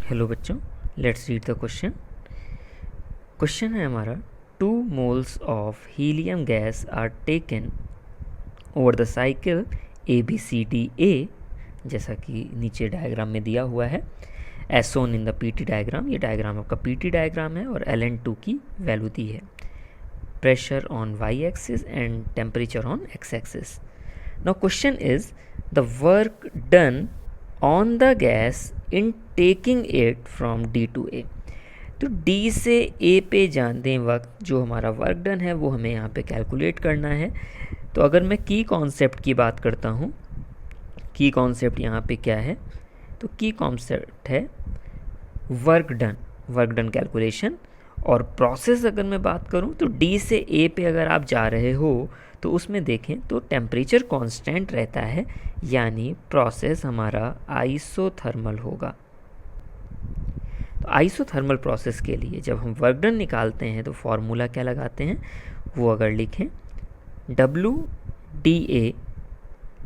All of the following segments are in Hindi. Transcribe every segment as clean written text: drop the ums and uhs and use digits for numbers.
हेलो बच्चों, let's read the question. Question है हमारा 2 moles of helium gas are taken over the cycle ABCDA, जैसा कि नीचे डायग्राम में दिया हुआ है, as shown in the PT diagram. ये डायग्राम आपका पीटी डायग्राम है और LN2 की वैल्यू दी है। Pressure on y axis and temperature on x axis. Now question is the work done on the gas in taking it from D to A। तो D से A पे जाने वक्त जो हमारा वर्क डन है वो हमें यहाँ पे कैलकुलेट करना है। तो अगर मैं की कॉन्सेप्ट की बात करता हूँ, की कॉन्सेप्ट यहाँ पे क्या है, तो की कॉन्सेप्ट है वर्क डन कैलकुलेशन। और प्रोसेस अगर मैं बात करूँ तो D से A पे अगर आप जा रहे हो तो उसमें देखें तो टेम्परेचर कांस्टेंट रहता है, यानी प्रोसेस हमारा आइसोथर्मल होगा। तो आइसोथर्मल प्रोसेस के लिए जब हम वर्क डन निकालते हैं तो फॉर्मूला क्या लगाते हैं, वो अगर लिखें WDA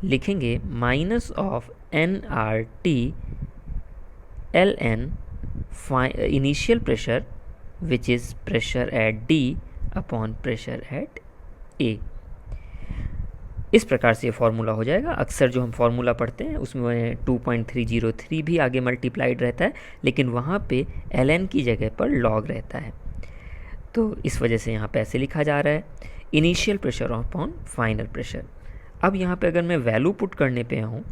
लिखेंगे minus of nRT ln initial pressure which is pressure at D upon pressure at A। इस प्रकार से फॉर्मूला हो जाएगा। अक्सर जो हम फॉर्मूला पढ़ते हैं उसमें 2.303 भी आगे मल्टीप्लाइड रहता है, लेकिन वहाँ पे ln की जगह पर लॉग रहता है। तो इस वजह से यहाँ पे ऐसे लिखा जा रहा है initial pressure upon final pressure. अब यहाँ पे अगर मैं वैल्यू पुट करने पे आऊँ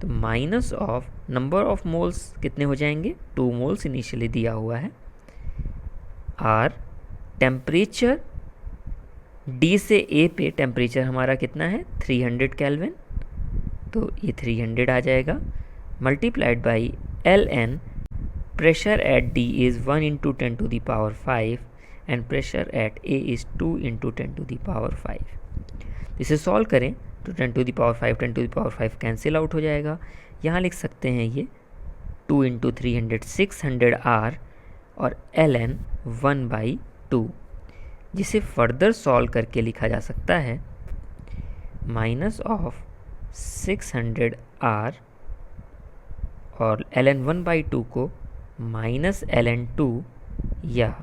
तो minus of number of moles कितने हो जाएंगे, 2 मोल्स इनिशियली दिया हुआ है, आर टेम्परेचर D से A पे टेम्परेचर हमारा कितना है 300 केल्विन, तो ये 300 आ जाएगा, multiplied by ln pressure at D is 1 into 10 to the power 5 and pressure at A is 2 into 10 to the power 5। इसे सॉल्व करें तो 10 to the power 5 10 to the power 5 cancel out हो जाएगा। यहाँ लिख सकते हैं ये 2 इंटू 300 600 R और ln 1/2, जिसे फर्दर सॉल्व करके लिखा जा सकता है माइनस ऑफ 600 R और ln 1/2 को माइनस ln 2, या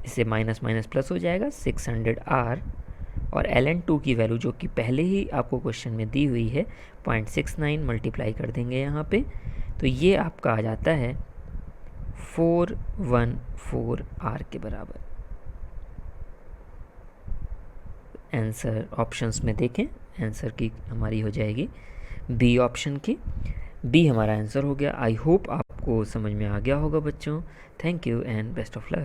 इसे माइनस माइनस प्लस हो जाएगा 600 R और ln 2 की वैल्यू जो कि पहले ही आपको क्वेश्चन में दी हुई है 0.69 मल्टीप्लाई कर देंगे यहाँ पे, तो ये आपका आ जाता है 414 R के बराबर। आंसर ऑप्शंस में देखें, आंसर की हमारी हो जाएगी बी ऑप्शन की। बी हमारा आंसर हो गया। आई होप आपको समझ में आ गया होगा बच्चों। Thank you and best of luck.